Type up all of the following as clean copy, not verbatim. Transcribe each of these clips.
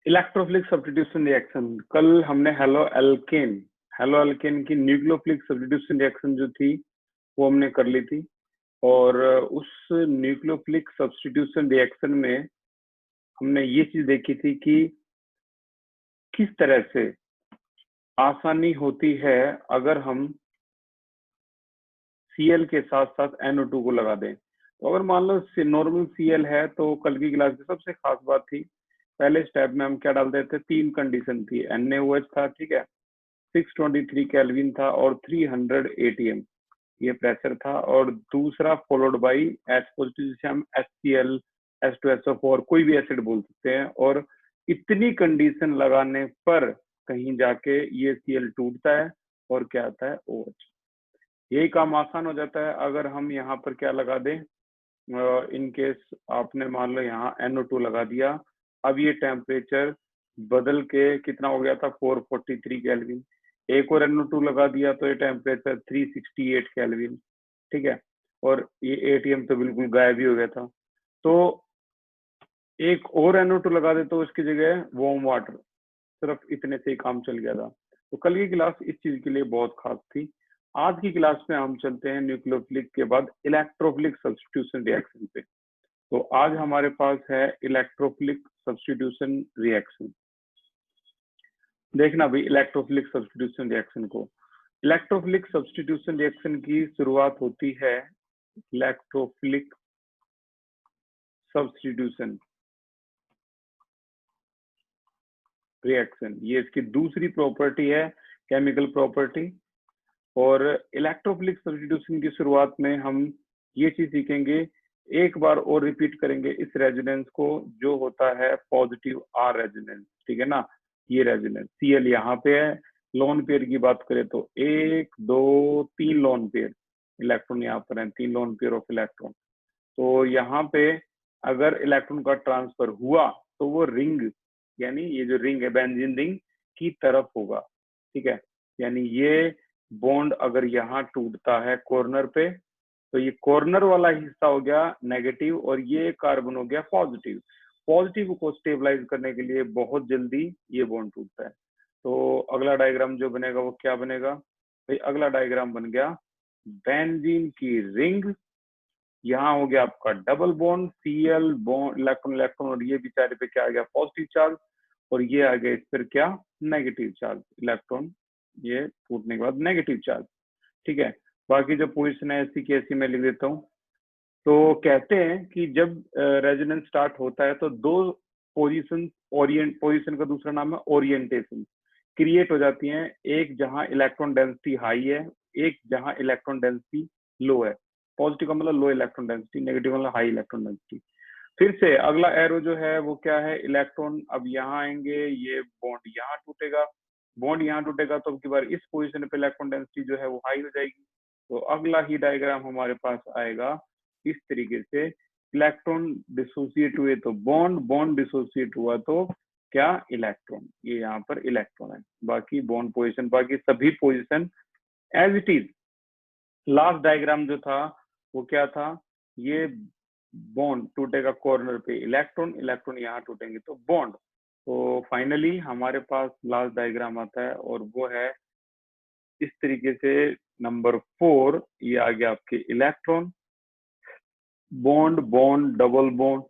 Electrophilic substitution reaction, कल हमने halo alkane की न्यूक्लियोफिलिक सब्स्टिट्यूशन रिएक्शन जो थी वो हमने कर ली थी। और उस न्यूक्लियोफिलिक सब्स्टिट्यूशन रिएक्शन में हमने ये चीज देखी थी कि किस तरह से आसानी होती है अगर हम Cl के साथ साथ NO2 को लगा दें। तो अगर मान लो नॉर्मल Cl है तो कल की क्लास की सबसे खास बात थी, पहले स्टेप में हम क्या डालते थे, तीन कंडीशन थी, NaOH था, ठीक है, 623 केल्विन था और 300 ATM ये प्रेशर था, और दूसरा फॉलोड बाई H पॉजिटिव जिसे हम HCl H2SO4 कोई भी एसिड बोल सकते हैं। और इतनी कंडीशन लगाने पर कहीं जाके ये Cl टूटता है और क्या आता है, OH। यही काम आसान हो जाता है अगर हम यहाँ पर क्या लगा दें, इन केस आपने मान लो यहाँ NO2 लगा दिया, अब ये टेम्परेचर बदल के कितना हो गया था, 443 केल्विन। एक और NO2 लगा दिया तो ये टेम्परेचर 368 केल्विन, ठीक है, और ये ATM तो बिल्कुल गायब ही हो गया था। तो एक और NO2 लगा दे तो उसकी जगह वार्म वाटर, सिर्फ इतने से ही काम चल गया था। तो कल की क्लास इस चीज के लिए बहुत खास थी। आज की क्लास में हम चलते हैं न्यूक्लियोफिलिक के बाद इलेक्ट्रोफिलिक सब्स्टिट्यूशन रिएक्शन पे। तो आज हमारे पास है इलेक्ट्रोफिलिक सब्स्टिट्यूशन रिएक्शन। देखना भाई इलेक्ट्रोफिलिक सब्स्टिट्यूशन रिएक्शन को, इलेक्ट्रोफिलिक सब्स्टिट्यूशन रिएक्शन की शुरुआत होती है इलेक्ट्रोफिलिक सब्स्टिट्यूशन रिएक्शन, ये इसकी दूसरी प्रॉपर्टी है, केमिकल प्रॉपर्टी। और इलेक्ट्रोफिलिक सब्स्टिट्यूशन की शुरुआत में हम ये चीज सीखेंगे, एक बार और रिपीट करेंगे इस रेजोनेंस को, जो होता है पॉजिटिव R रेजोनेंस, ठीक है ना। ये रेजोनेंस Cl यहाँ पे है, लोन पेयर की बात करें तो 1 2 3 लोन पेयर इलेक्ट्रॉन यहाँ पर है, 3 लोन पेयर ऑफ इलेक्ट्रॉन। तो यहाँ पे अगर इलेक्ट्रॉन का ट्रांसफर हुआ तो वो रिंग, यानी ये जो रिंग है बेंजीन रिंग की तरफ होगा, ठीक है। यानी ये बॉन्ड अगर यहाँ टूटता है कॉर्नर पे तो ये कॉर्नर वाला हिस्सा हो गया नेगेटिव और ये कार्बन हो गया पॉजिटिव। पॉजिटिव को स्टेबलाइज करने के लिए बहुत जल्दी ये बॉन्ड टूटता है। तो अगला डायग्राम जो बनेगा वो क्या बनेगा भाई, अगला डायग्राम बन गया बेंजीन की रिंग, यहाँ हो गया आपका double bond Cl bond electron electron, और ये बेचारे पे क्या आ गया, पॉजिटिव चार्ज, और ये आ गया इस पर क्या, नेगेटिव चार्ज, इलेक्ट्रॉन ये टूटने के बाद नेगेटिव चार्ज, ठीक है। बाकी जो पोजीशन है ऐसी की ऐसी मैं लिख देता हूँ। तो कहते हैं कि जब रेजोनेंस स्टार्ट होता है तो दो पोजीशन का दूसरा नाम है ओरिएंटेशन क्रिएट हो जाती हैं, एक जहां इलेक्ट्रॉन डेंसिटी हाई है, एक जहां इलेक्ट्रॉन डेंसिटी लो है। पॉजिटिव का मतलब लो इलेक्ट्रॉन डेंसिटी, नेगेटिव का मतलब हाई इलेक्ट्रॉन डेंसिटी। फिर से अगला एरो जो है वो क्या है, इलेक्ट्रॉन अब यहाँ आएंगे, ये बॉन्ड यहाँ टूटेगा, बॉन्ड यहाँ टूटेगा तो अब की बार इस पोजीशन पे इलेक्ट्रॉन डेंसिटी जो है वो हाई हो जाएगी। तो अगला ही डायग्राम हमारे पास आएगा इस तरीके से, इलेक्ट्रॉन डिसोसिएट हुए तो बॉन्ड, बॉन्ड डिसोसिएट हुआ तो क्या, इलेक्ट्रॉन, ये यहाँ पर इलेक्ट्रॉन है। बाकी बॉन्ड पोजीशन, बाकी सभी position as it is. Last diagram जो था वो क्या था, ये बॉन्ड टूटेगा कॉर्नर पे, इलेक्ट्रॉन इलेक्ट्रॉन यहाँ टूटेंगे तो बॉन्ड। तो फाइनली हमारे पास लास्ट डायग्राम आता है और वो है इस तरीके से, नंबर 4, ये आ गया आपके electron, bond bond double bond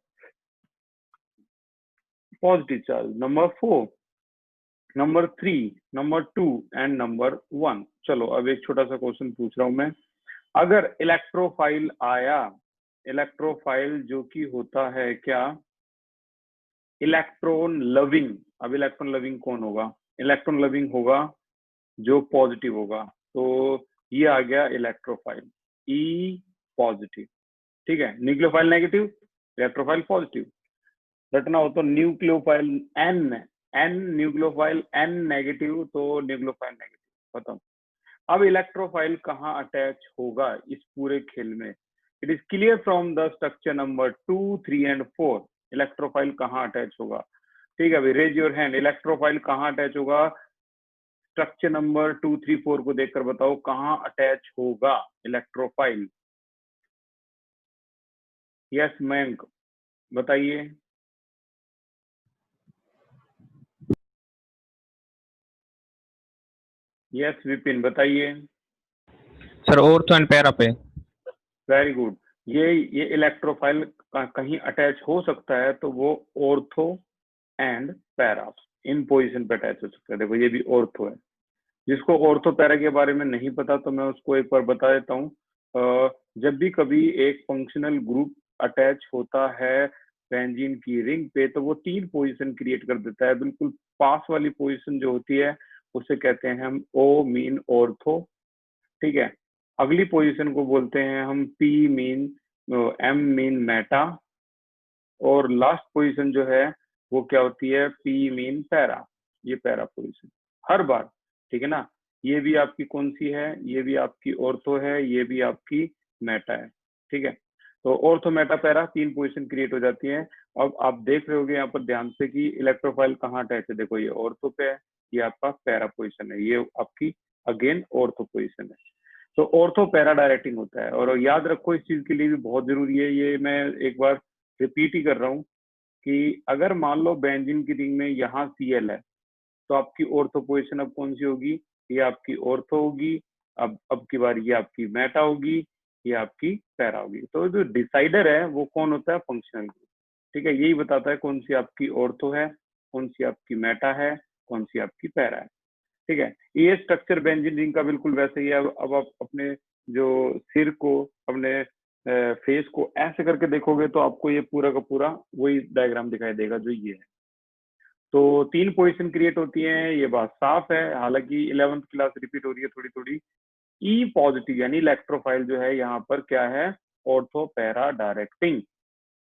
positive charge, number 4, number 3, number 2 and number 1। चलो अब एक छोटा सा क्वेश्चन पूछ रहा हूं मैं, अगर इलेक्ट्रोफाइल आया, इलेक्ट्रोफाइल जो कि होता है क्या, इलेक्ट्रॉन लविंग। अब इलेक्ट्रॉन लविंग कौन होगा, इलेक्ट्रॉन लविंग होगा जो पॉजिटिव होगा। तो ये आ गया इलेक्ट्रोफाइल E पॉजिटिव, ठीक है। Nucleophile negative, electrophile positive. रटना हो तो nucleophile N nucleophile N negative तो न्यूक्लियोफाइल नेगेटिव, खत्म। अब इलेक्ट्रोफाइल कहाँ अटैच होगा इस पूरे खेल में, it is clear from the structure number 2, 3 and 4, electrophile कहाँ अटैच होगा, ठीक है भाई, रेज योर हैंड, इलेक्ट्रोफाइल कहाँ अटैच होगा, स्ट्रक्चर नंबर 2, 3, 4 को देखकर बताओ कहाँ अटैच होगा इलेक्ट्रोफाइल। यस मयंक बताइए। यस विपिन बताइए। सर ऑर्थो एंड पैरा पे। Very good. ये इलेक्ट्रोफाइल कहीं अटैच हो सकता है तो वो ortho and para in position पे अटैच हो सकता है। देखो ये भी ऑर्थो है। जिसको ऑर्थो पैरा के बारे में नहीं पता तो मैं उसको एक बार बता देता हूँ। जब भी कभी एक फंक्शनल ग्रुप अटैच होता है बेंजीन की रिंग पे तो वो 3 पोजीशन क्रिएट कर देता है। बिल्कुल पास वाली पोजीशन जो होती है उसे कहते हैं हम ओ मीन ऑर्थो, ठीक है। अगली पोजीशन को बोलते हैं हम P mean M mean meta, और लास्ट पोजीशन जो है वो क्या होती है पी मीन पैरा, ये पैरा पोजीशन हर बार, ठीक है ना। ये भी आपकी कौन सी है, ये भी आपकी ऑर्थो है, ये भी आपकी मेटा है, ठीक है। तो ortho Meta para 3 position create हो जाती है। अब आप देख रहे होगे यहाँ पर ध्यान से कि इलेक्ट्रोफाइल कहाँ अटैच है। देखो ये ऑर्थो पे है, ये आपका पैरा पोजीशन है, ये आपकी अगेन ऑर्थो पोजीशन है। तो ऑर्थो पैरा डायरेक्टिंग होता है। और याद रखो इस चीज के लिए भी बहुत जरूरी है, ये मैं एक बार रिपीट ही कर रहा हूँ कि अगर मान लो बेंजीन की रिंग में यहाँ Cl है तो आपकी ऑर्थो पोजीशन अब कौन सी होगी, ये आपकी ऑर्थो होगी। अब की बार ये आपकी मेटा होगी, ये आपकी पैरा होगी। तो जो डिसाइडर है वो कौन होता है, फंक्शनल ग्रुप, ठीक है। यही बताता है कौन सी आपकी ऑर्थो है, कौन सी आपकी मेटा है, कौन सी आपकी पैरा है, ठीक है। ये स्ट्रक्चर बेंजीन रिंग का बिल्कुल वैसे ही है। अब आप अपने जो सिर को, अपने फेस को ऐसे करके देखोगे तो आपको ये पूरा का पूरा वही डायग्राम दिखाई देगा जो ये है। तो 3 पोजीशन क्रिएट होती हैं, ये बात साफ है। हालांकि 11th क्लास रिपीट हो रही है थोड़ी थोड़ी। ई पॉजिटिव यानी इलेक्ट्रोफाइल जो है यहाँ पर क्या है, ऑर्थो पैरा डायरेक्टिंग।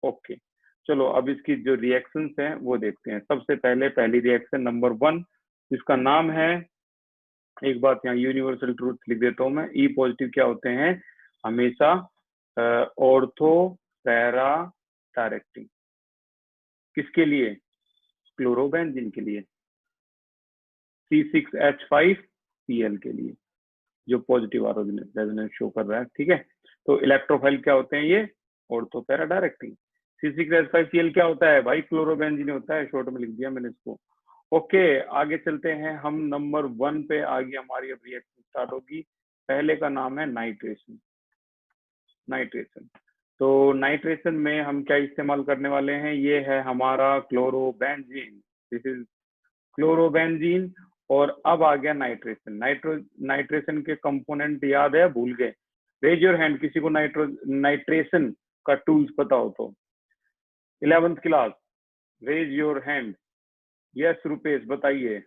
ओके चलो अब इसकी जो रिएक्शंस हैं वो देखते हैं। सबसे पहले पहली रिएक्शन नंबर 1 जिसका नाम है, एक बात यहाँ यूनिवर्सल ट्रूथ लिख देता हूँ मैं, ई पॉजिटिव क्या होते हैं, हमेशा ऑर्थो पैरा डायरेक्टिंग। किसके लिए, क्लोरोबेंजीन के लिए, C6H5Cl के लिए, जो पॉजिटिव रेजोनेंस शो कर रहा है, ठीक है। तो इलेक्ट्रोफाइल क्या होते हैं, ये ऑर्थो पैरा डायरेक्टिंग। C6H5Cl क्या होता है भाई, क्लोरोबेंजीन होता है, शॉर्ट में लिख दिया मैंने इसको। ओके आगे चलते हैं हम नंबर 1 पे। आगे हमारी अब रिएक्शन स्टार्ट होगी। पहले का नाम है नाइट्रेशन। नाइट्रेशन, तो नाइट्रेशन में हम क्या इस्तेमाल करने वाले हैं, ये है हमारा क्लोरोबेंजीन, दिस इज क्लोरोबेंजीन। और अब आ गया नाइट्रेशन। नाइट्रेशन के कंपोनेंट याद है, भूल गए, रेज योर हैंड किसी को नाइट्रेशन का टूल्स पता हो तो। 11th class, raise your hand. Yes Rupesh बताइए,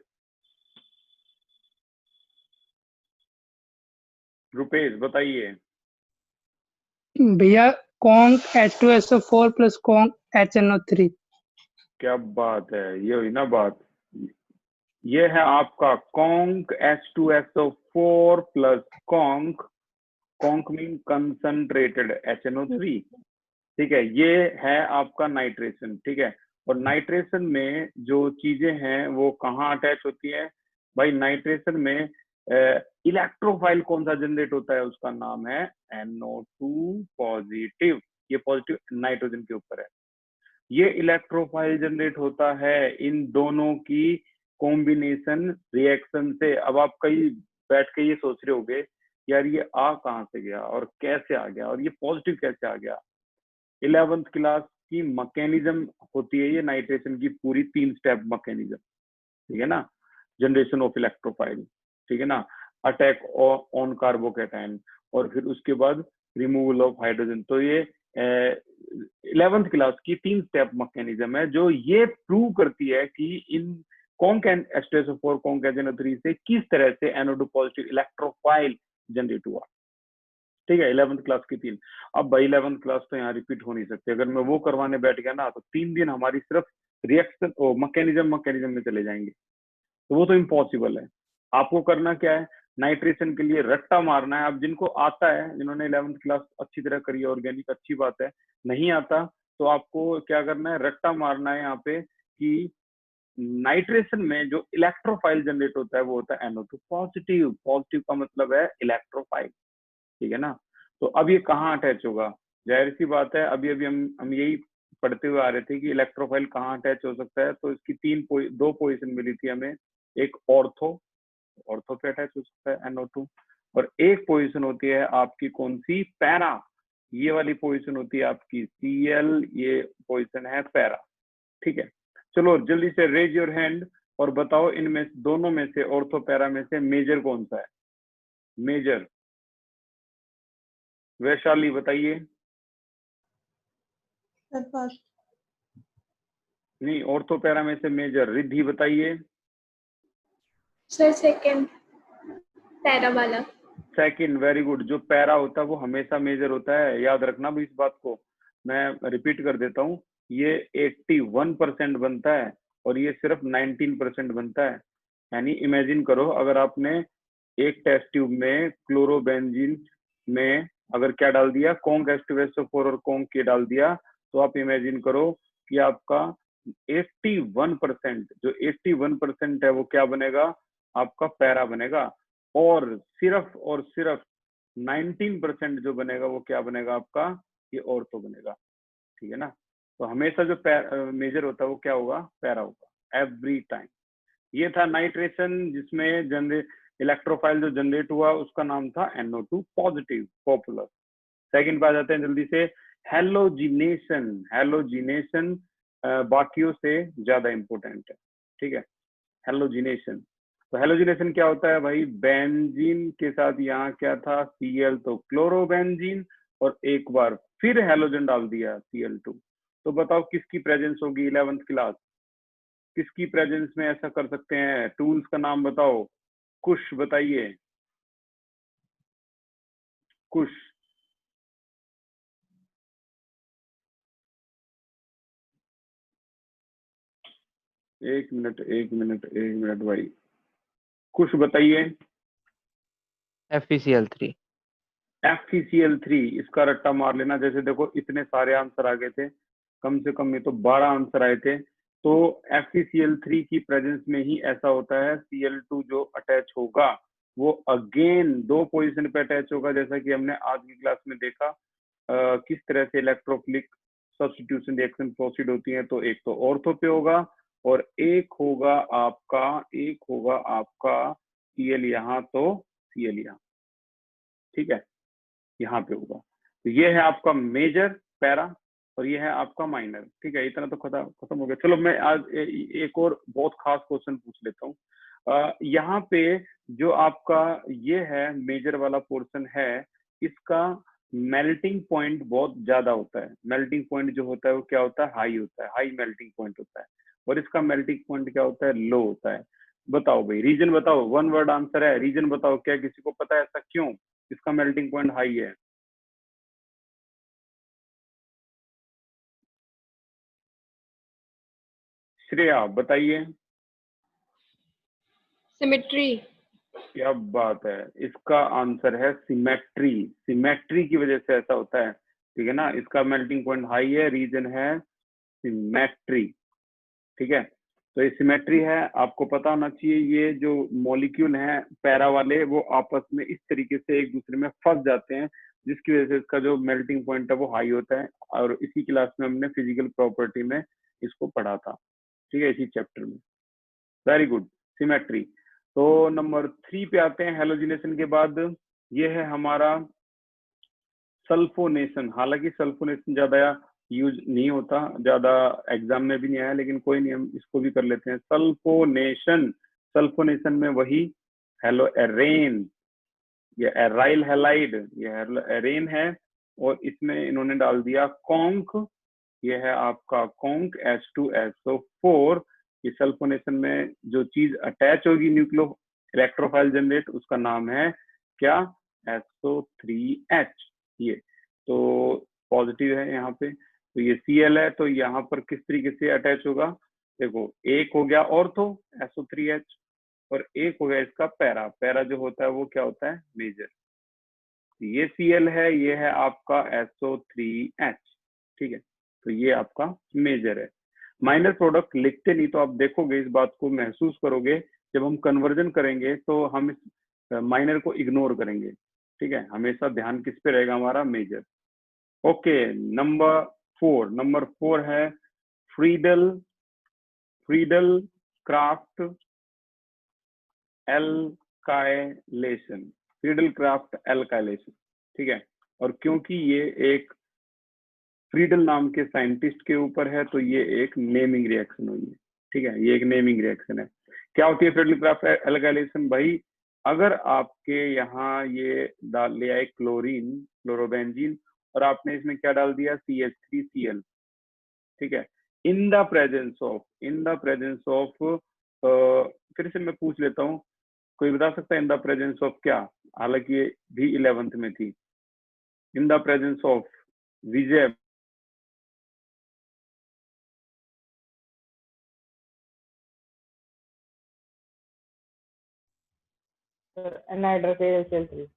रुपेश बताइए। भैया conc H2SO4 plus conc HNO3। क्या बात है, ये हुई ना बात। ये है आपका conc H2SO4 plus conc, conc mean concentrated HNO3, ठीक है। ये है आपका नाइट्रेशन, ठीक है। और नाइट्रेशन में जो चीजें हैं वो कहाँ अटैच होती है भाई, नाइट्रेशन में इलेक्ट्रोफाइल कौन सा जनरेट होता है, उसका नाम है NO2 पॉजिटिव। ये पॉजिटिव नाइट्रोजन के ऊपर है। ये इलेक्ट्रोफाइल जनरेट होता है इन दोनों की कॉम्बिनेशन रिएक्शन से। अब आप कई बैठ के ये सोच रहे होगे यार ये आ कहाँ से गया और कैसे आ गया और ये पॉजिटिव कैसे आ गया। 11th क्लास की मैकेनिज्म होती है ये नाइट्रेशन की पूरी 3 स्टेप मैकेनिज्म, ठीक है ना। जनरेशन ऑफ इलेक्ट्रोफाइल, ठीक है ना, अटैक ऑन कार्बोकैटायन, और फिर उसके बाद रिमूवल ऑफ हाइड्रोजन। तो ये 11th क्लास की 3 स्टेप मैकेनिज्म है जो ये प्रूव करती है कि इन कॉन्क H2SO4 कॉन्क HNO3 से किस तरह से NO2 पॉजिटिव इलेक्ट्रोफाइल जनरेट हुआ, ठीक है। 11th क्लास की 3। अब भाई 11th क्लास तो यहाँ रिपीट हो नहीं सकती। अगर मैं वो करवाने बैठ गया ना तो 3 दिन हमारी सिर्फ रिएक्शन मैकेनिज्म में चले जाएंगे, तो वो तो इम्पॉसिबल है। आपको करना क्या है, नाइट्रेशन के लिए रट्टा मारना है। अब जिनको आता है, जिन्होंने 11th क्लास अच्छी तरह करी है ऑर्गेनिक, अच्छी बात है। नहीं आता तो आपको क्या करना है, रट्टा मारना है यहाँ पे कि नाइट्रेशन में जो इलेक्ट्रोफाइल जनरेट होता है वो होता है NO2 पॉजिटिव। पॉजिटिव का मतलब है इलेक्ट्रोफाइल, ठीक है ना। तो अब ये कहाँ अटैच होगा, जाहिर सी बात है, अभी अभी हम यही पढ़ते हुए आ रहे थे कि इलेक्ट्रोफाइल कहाँ अटैच हो सकता है। तो इसकी 2 पोजीशन मिली थी हमें, एक ऑर्थो ऑर्थो पे अटैच हो सकता है NO2। और एक पोजीशन होती है आपकी कौन सी, पैरा, ये वाली पोजीशन होती है आपकी Cl, ये पोजीशन है पैरा। ठीक है, चलो जल्दी से रेज योर हैंड और बताओ इनमें दोनों में से, ऑर्थो पैरा में से मेजर कौन सा है, मेजर। वैशाली बताइए। फर्स्ट। नहीं, ऑर्थो पैरा में से मेजर। रिद्धि बताइए। सर सेकंड, पैरा वाला। Second, very good. जो पैरा होता है वो हमेशा मेजर होता है, याद रखना भी इस बात को। मैं रिपीट कर देता हूँ, ये 81% बनता है और ये सिर्फ 19% बनता है। यानी इमेजिन करो, अगर आपने एक टेस्ट ट्यूब में क्लोरोबेंजीन में अगर क्या डाल दिया, कॉन्क H2SO4 और कॉन्क के डाल दिया, तो आप इमेजिन करो कि आपका 81%, जो 81% है वो क्या बनेगा, आपका पैरा बनेगा। और सिर्फ 19% जो बनेगा वो क्या बनेगा आपका, ये ऑर्थो बनेगा। ठीक है ना। तो हमेशा जो मेजर होता है वो क्या होगा, पैरा होगा, एवरी टाइम। ये था नाइट्रेशन, जिसमें इलेक्ट्रोफाइल जो जनरेट हुआ उसका नाम था NO2 पॉजिटिव, पॉपुलर। सेकंड पे आ जाते हैं जल्दी से, हेलोजिनेशन। हेलोजिनेशन बाकियों से ज्यादा इंपॉर्टेंट है। ठीक है, हेलोजिनेशन। तो हेलोजिनेशन क्या होता है भाई, बेंजीन के साथ यहाँ क्या था, Cl, तो क्लोरोबेंजीन, और एक बार फिर हेलोजन डाल दिया Cl2। तो बताओ किसकी प्रेजेंस होगी 11th क्लास, किसकी प्रेजेंस में ऐसा कर सकते हैं, टूल्स का नाम बताओ, कुश बताइए, कुश। एक मिनट भाई, कुश बताइए। FeCl3। FeCl3, इसका रट्टा मार लेना। जैसे देखो इतने सारे आंसर आ गए थे, कम से कम ये तो 12 आंसर आए थे। तो FeCl3 की प्रेजेंस में ही ऐसा होता है, Cl2 जो अटैच होगा वो अगेन 2 पोजीशन पे अटैच होगा, जैसा कि हमने आज की क्लास में देखा किस तरह से इलेक्ट्रोफिलिक सब्स्टिट्यूशन रिएक्शन प्रोसीड होती है। तो एक तो ऑर्थो पे होगा और एक होगा आपका Cl यहाँ, तो Cl यहाँ। ठीक है, यहाँ पे होगा। तो ये है आपका मेजर पैरा और ये है आपका माइनर। ठीक है, इतना तो खत्म हो गया। चलो मैं आज एक और बहुत खास क्वेश्चन पूछ लेता हूँ। यहाँ पे जो आपका ये है मेजर वाला पोर्शन है, इसका मेल्टिंग पॉइंट बहुत ज्यादा होता है। मेल्टिंग पॉइंट जो होता है वो क्या होता है, हाई होता है, हाई मेल्टिंग पॉइंट होता है। और इसका मेल्टिंग पॉइंट क्या होता है, लो होता है। बताओ भाई, रीजन बताओ, 1 वर्ड आंसर है, रीजन बताओ। क्या किसी को पता है ऐसा क्यों इसका मेल्टिंग पॉइंट हाई है? श्रेया बताइए। सिमेट्री। क्या बात है, इसका आंसर है सिमेट्री। सिमेट्री की वजह से ऐसा होता है। ठीक है ना, इसका मेल्टिंग पॉइंट हाई है, रीजन है सिमेट्री। ठीक है, तो ये सिमेट्री है, आपको पता होना चाहिए। ये जो मॉलिक्यूल हैं पैरा वाले, वो आपस में इस तरीके से एक दूसरे में फंस जाते हैं, जिसकी वजह से इसका जो मेल्टिंग पॉइंट है वो हाई होता है। और इसी क्लास में हमने फिजिकल प्रॉपर्टी में इसको पढ़ा था। ठीक है, इसी चैप्टर में। Very good, symmetry. तो नंबर 3 पे आते हैं हेलोजिनेशन के बाद। ये है हमारा सल्फोनेशन। हालांकि सल्फोनेशन ज्यादा यूज नहीं होता, ज्यादा एग्जाम में भी नहीं आया, लेकिन कोई नहीं, हम इसको भी कर लेते हैं। सल्फोनेशन, सल्फोनेशन में वही हेलो एरेन, ये एराइल हैलाइड, ये एरेन है, और इसमें इन्होंने डाल दिया कॉन्क। ये है आपका कॉन्क H2SO4। इस सल्फोनेशन में जो चीज अटैच होगी न्यूक्लियो इलेक्ट्रोफाइल जनरेट, उसका नाम है क्या, SO3H। ये तो पॉजिटिव है यहाँ पे। तो ये Cl है, तो यहाँ पर किस तरीके से अटैच होगा, देखो एक हो गया ऑर्थो SO3H और एक हो गया इसका पैरा। पैरा जो होता है वो क्या होता है, मेजर। ये Cl है, ये है आपका SO3H। ठीक है, तो ये आपका मेजर है। माइनर प्रोडक्ट लिखते नहीं, तो आप देखोगे, इस बात को महसूस करोगे, जब हम कन्वर्जन करेंगे तो हम इस माइनर को इग्नोर करेंगे। ठीक है, हमेशा ध्यान किस पे रहेगा, हमारा मेजर। ओके, नंबर 4 है Friedel craft alkylation, Friedel craft alkylation, ठीक है। और क्योंकि ये एक फ्रीडल नाम के साइंटिस्ट के ऊपर है तो ये एक नेमिंग रिएक्शन हुई है, ठीक है, ये एक नेमिंग रिएक्शन है। क्या होती है फ्रीडल क्राफ्ट एल्काइलेशन? भाई अगर आपके यहाँ ये डाल लिया है क्लोरीन, क्लोरोबेंजीन, और आपने इसमें क्या डाल दिया, CH3Cl, ठीक है, इन द प्रेजेंस ऑफ फिर से मैं पूछ लेता हूँ, कोई बता सकता है इन द प्रेजेंस ऑफ क्या? हालांकि ये भी 11th में थी। In the presence of, Vijay, anhydrous AlCl3.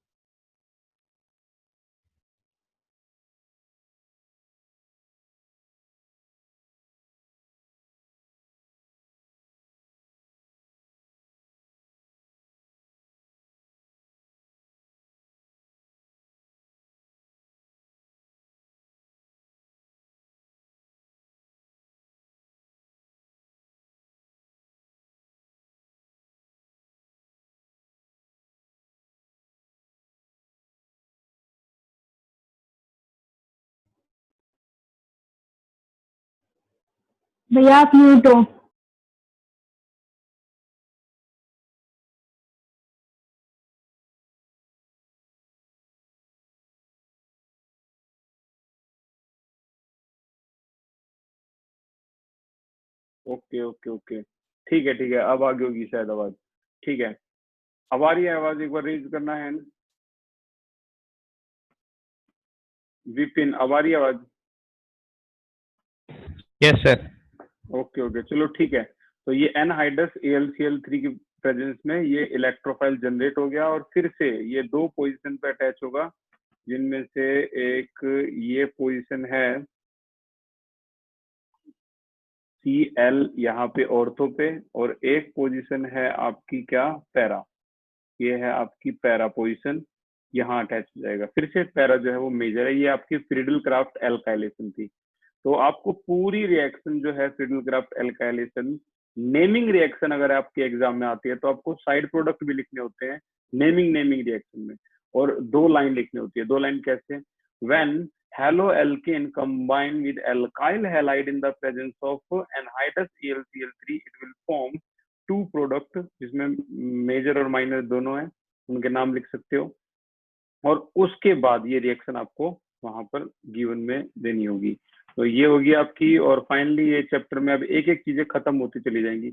भैया आप म्यूट हो। ओके ओके ओके, ठीक है ठीक है, अब आगे होगी शायद आवाज, ठीक है। अब आ रही है आवाज? एक बार रेज करना है। विपिन, अब आ रही है आवाज? Yes sir. ओके ओके, चलो ठीक है। तो ये एनहाइड्रस AlCl3 की प्रेजेंस में ये इलेक्ट्रोफाइल जनरेट हो गया और फिर से ये दो पोजीशन पे अटैच होगा, जिनमें से एक ये पोजीशन है Cl यहाँ पे ऑर्थो पे, और एक पोजीशन है आपकी क्या, पैरा, ये है आपकी पैरा पोजीशन, यहाँ अटैच हो जाएगा। फिर से पैरा जो है वो मेजर है, ये आपकी फ्रीडल क्राफ्ट एल्काइलेशन थी। तो आपको पूरी रिएक्शन जो है Friedel craft alkylation, naming reaction अगर आपके एग्जाम में आती है तो आपको साइड प्रोडक्ट भी लिखने होते हैं नेमिंग रिएक्शन में, और 2 लाइन लिखनी होती है। 2 लाइन कैसे? When haloalkane combine with alkyl halide in the presence of anhydrous AlCl3 it will form 2 product, जिसमें मेजर और माइनर दोनों है, उनके नाम लिख सकते हो, और उसके बाद ये रिएक्शन आपको वहां पर गिवन में देनी होगी। तो ये होगी आपकी, और फाइनली ये चैप्टर में अब एक एक चीजें खत्म होती चली जाएंगी।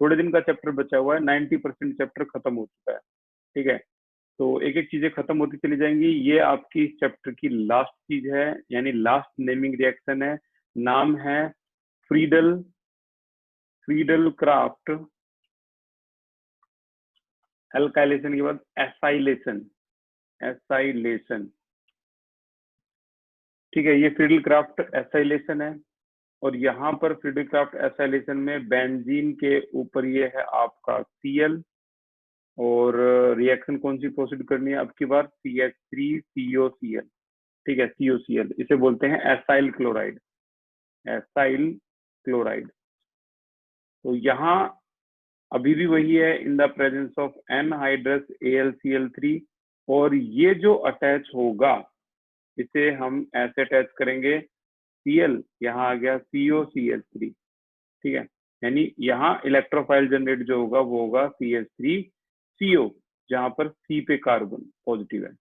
थोड़े दिन का चैप्टर बचा हुआ है, 90% चैप्टर खत्म हो चुका है, ठीक है। तो एक एक चीजें खत्म होती चली जाएंगी। ये आपकी चैप्टर की लास्ट चीज है, यानी लास्ट नेमिंग रिएक्शन है, नाम है फ्रीडल क्राफ्ट एल्काइलेशन के बाद एसाइलेशन, ठीक है। ये फ्रीडल क्राफ्ट एसाइलेशन है, और यहाँ पर फ्रीडल क्राफ्ट एसाइलेशन में बेंजीन के ऊपर ये है आपका Cl, और रिएक्शन कौन सी प्रोसीड करनी है अब की बार, CH3COCl, ठीक है, COCl, इसे बोलते हैं एसाइल क्लोराइड, तो यहाँ अभी भी वही है, in the presence of anhydrous AlCl3, और ये जो अटैच होगा इसे हम ऐसे अटैच करेंगे, Cl यहाँ आ गया COCH3, ठीक है, यानी यहाँ इलेक्ट्रोफाइल जनरेट जो होगा वो होगा CH3CO, जहां पर C पे कार्बन पॉजिटिव है।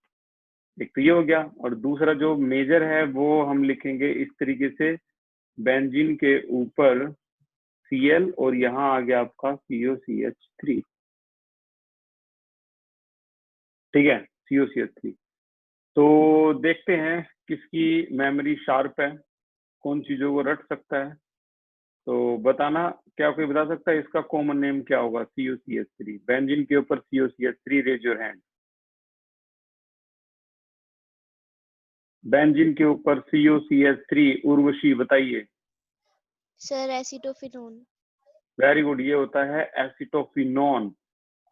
एक तो ये हो गया, और दूसरा जो मेजर है वो हम लिखेंगे इस तरीके से, बेंजीन के ऊपर Cl और यहाँ आ गया आपका COCH3, ठीक है, COCH3। तो देखते हैं किसकी मेमोरी शार्प है, कौन चीजों को रट सकता है। तो बताना, क्या कोई बता सकता है इसका कॉमन नेम क्या होगा? COCH3, बेंजीन के ऊपर COCH3, raise your hand. Benzene के ऊपर COCH3, उर्वशी बताइए। Sir acetophenone. वेरी गुड, ये होता है एसिटोफिनोन,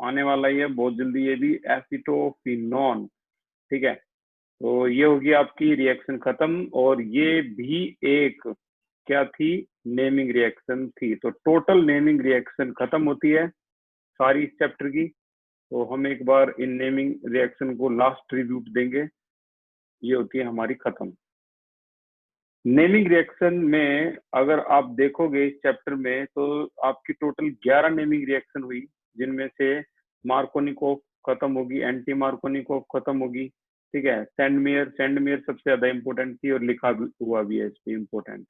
आने वाला ही है बहुत जल्दी, ये भी एसिटोफिनोन, ठीक है। तो ये होगी आपकी रिएक्शन खत्म, और ये भी एक क्या थी, नेमिंग रिएक्शन थी। तो टोटल नेमिंग रिएक्शन खत्म होती है सारी इस चैप्टर की। तो हम एक बार इन नेमिंग रिएक्शन को लास्ट रिव्यू देंगे। ये होती है हमारी खत्म। नेमिंग रिएक्शन में अगर आप देखोगे इस चैप्टर में तो आपकी टोटल 11 नेमिंग रिएक्शन हुई, जिनमें से मार्कोनिकोव खत्म होगी, एंटी मार्कोनिकोव खत्म होगी, ठीक है। सैंडमेयर सबसे ज्यादा इंपॉर्टेंट थी और लिखा भी हुआ भी है इस पे इंपॉर्टेंट,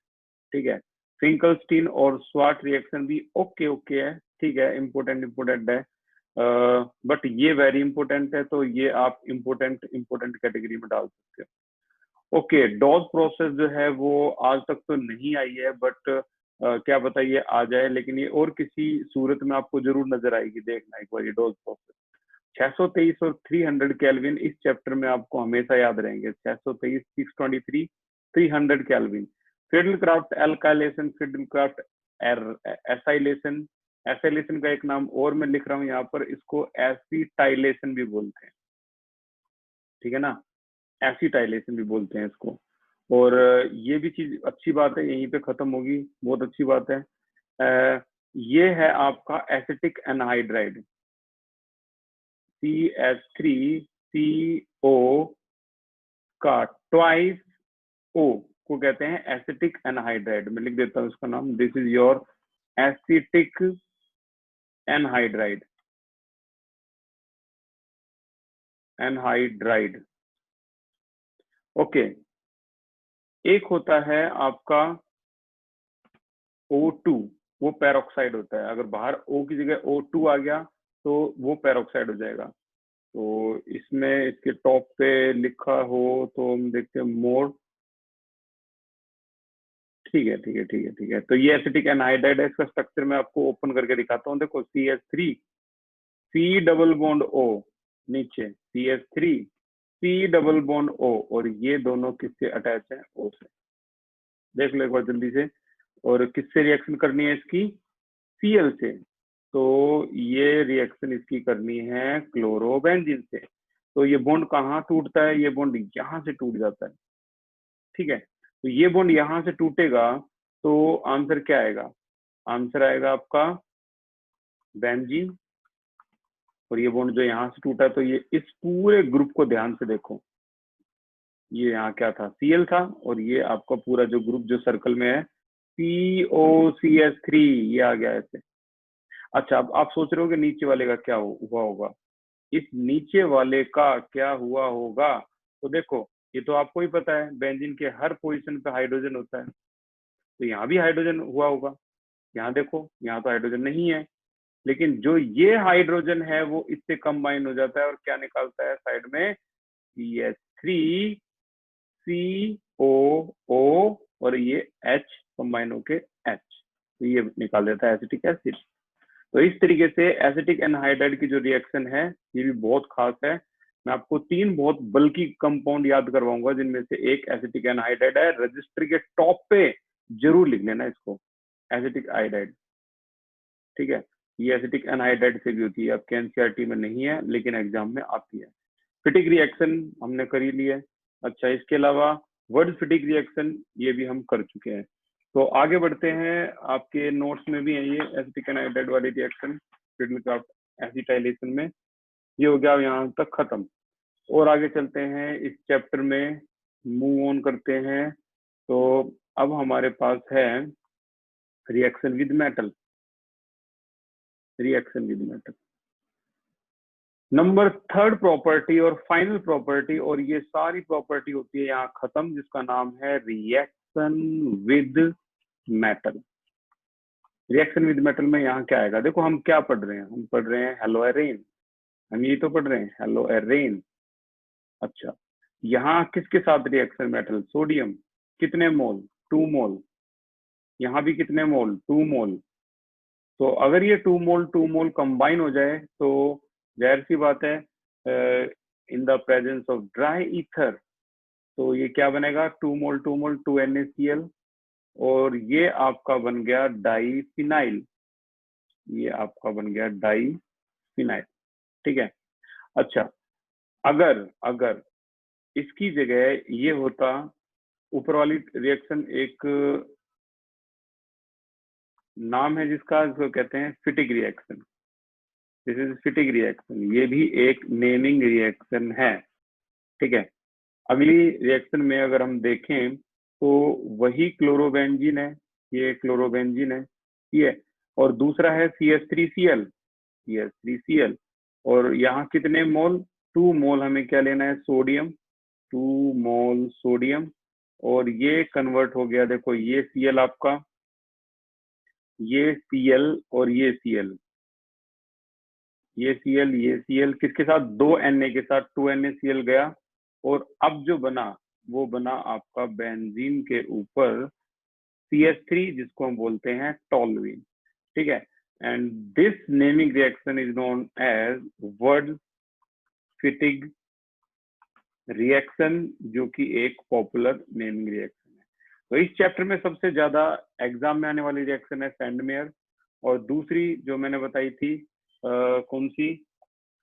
ठीक है। फिंकलस्टीन और स्वाट रिएक्शन भी ओके है, ठीक है, इंपॉर्टेंट है, बट ये वेरी इंपॉर्टेंट है, तो ये आप इंपॉर्टेंट कैटेगरी में डाल सकते हो। ओके, डॉज प्रोसेस जो है वो आज तक तो नहीं आई है, बट क्या पता ये आ जाए, लेकिन ये और किसी सूरत में आपको जरूर नजर आएगी। देखना एक बार ये डॉज प्रोसेस 623 और 300 केल्विन इस चैप्टर में आपको हमेशा याद रहेंगे। 623, 623, 300 Kelvin. Friedel Crafts alkylation, Friedel Crafts acylation. Acylation का एक नाम और मैं लिख रहा हूँ यहाँ पर, इसको एसिटाइलेशन भी बोलते हैं, ठीक है ना, एसिटाइलेशन भी बोलते हैं इसको। और ये भी चीज अच्छी बात है, यहीं पे खत्म होगी, बहुत अच्छी बात है। ये है आपका एसिटिक एनहाइड्राइड, CH3CO का ट्वाइस O को कहते हैं एसिटिक एनहाइड्राइड। मैं लिख देता हूँ इसका नाम, this is your acetic anhydride. Okay, एक होता है आपका O2, वो पेरोक्साइड होता है। अगर बाहर O की जगह O2 आ गया तो वो पेरोक्साइड हो जाएगा। तो इसमें इसके टॉप पे लिखा हो तो हम देखते हैं मोर, ठीक है। तो ये एसिटिक एनहाइड्राइड है। इसका स्ट्रक्चर मैं आपको ओपन करके दिखाता हूँ। देखो CH3 C double bond O, नीचे CH3 C double bond O, और ये दोनों किससे अटैच है? O से। देख लो एक बार जल्दी से। और किससे रिएक्शन करनी है इसकी? Cl से। तो ये रिएक्शन इसकी करनी है क्लोरोबेंजीन से। तो ये बॉन्ड कहाँ टूटता है? ये बॉन्ड यहाँ से टूट जाता है, ठीक है। तो ये बॉन्ड यहाँ से टूटेगा तो आंसर क्या आएगा? आंसर आएगा आपका बेंजीन। और ये बॉन्ड जो यहाँ से टूटा, तो ये इस पूरे ग्रुप को ध्यान से देखो, ये यहाँ क्या था? Cl था, और ये आपका पूरा जो ग्रुप जो सर्कल में है COCH3, ये आ गया ऐसे। अच्छा, अब आप सोच रहे हो कि नीचे वाले का क्या हुआ होगा? इस नीचे वाले का क्या हुआ होगा? तो देखो, ये तो आपको ही पता है, बेंजीन के हर पोजीशन पे हाइड्रोजन होता है, तो यहाँ भी हाइड्रोजन हुआ होगा। यहाँ देखो, यहाँ तो हाइड्रोजन नहीं है, लेकिन जो ये हाइड्रोजन है वो इससे कंबाइन हो जाता है और क्या निकालता है साइड में? CH3COO, और ये H कंबाइन होके H, तो ये निकाल देता है एसिटिक एसिड। तो इस तरीके से एसिटिक एनहाइड्राइड की जो रिएक्शन है ये भी बहुत खास है। मैं आपको 3 बहुत बल्कि कंपाउंड याद करवाऊंगा, जिनमें से एक एसिटिक एनहाइड्राइड है। रजिस्टर के टॉप पे जरूर लिख लेना इसको, एसिटिक आइडाइड, ठीक है। ये एसिटिक एनहाइड्राइड से भी होती है, आपके एनसीईआरटी में नहीं है लेकिन एग्जाम में आती है। फिटिक रिएक्शन हमने कर ही ली है। अच्छा, इसके अलावा वर्ड फिटिक रिएक्शन ये भी हम कर चुके हैं। तो आगे बढ़ते हैं, आपके नोट्स में भी है ये एसिटिक एनहाइड्राइड वाली रिएक्शन फिडलक्राफ्ट एसिटाइलेशन में। ये हो गया यहाँ तक खत्म। और आगे चलते हैं इस चैप्टर में, मूव ऑन करते हैं। तो अब हमारे पास है reaction with metal. Number 3rd property और फाइनल प्रॉपर्टी, और ये सारी प्रॉपर्टी होती है यहाँ खत्म, जिसका नाम है reaction with metal. Reaction with metal में यहाँ क्या आएगा? देखो, हम क्या पढ़ रहे हैं? हम पढ़ रहे हैं हेलोएरेन, हम ये तो पढ़ रहे हैं हेलोएरेन। अच्छा, यहाँ किसके साथ रिएक्शन मेटल? सोडियम। कितने मोल? 2 मोल। यहाँ भी कितने मोल? 2 मोल। तो अगर ये 2 मोल कंबाइन हो जाए तो जाहिर सी बात है, in the presence of dry ether, तो ये क्या बनेगा? 2 मोल 2 NaCl, और ये आपका बन गया डाईफिनाइल। ये आपका बन गया डाईफिनाइल, ठीक है। अच्छा, अगर इसकी जगह ये होता, ऊपर वाली रिएक्शन एक नाम है जिसको कहते हैं फिटिक रिएक्शन। दिस इज फिटिक रिएक्शन, ये भी एक नेमिंग रिएक्शन है। ठीक है, अगली रिएक्शन में अगर हम देखें तो वही क्लोरोबेंजीन है, ये क्लोरोबेंजीन है, ठीक है, और दूसरा है CH3Cl, और यहाँ कितने मोल, 2 मोल हमें क्या लेना है, सोडियम, 2 मोल सोडियम, और ये कन्वर्ट हो गया, देखो ये Cl आपका, ये Cl और ये Cl, ये Cl किसके साथ, 2 Na के साथ, 2 NaCl गया, और अब जो बना वो बना आपका बेंजीन के ऊपर CH3, जिसको हम बोलते हैं टॉलुइन। ठीक है, and this naming reaction is known as Wurtz Fittig reaction, जो कि एक पॉपुलर नेमिंग रिएक्शन है। तो इस चैप्टर में सबसे ज्यादा एग्जाम में आने वाली रिएक्शन है सैंडमेयर, और दूसरी जो मैंने बताई थी कौन सी,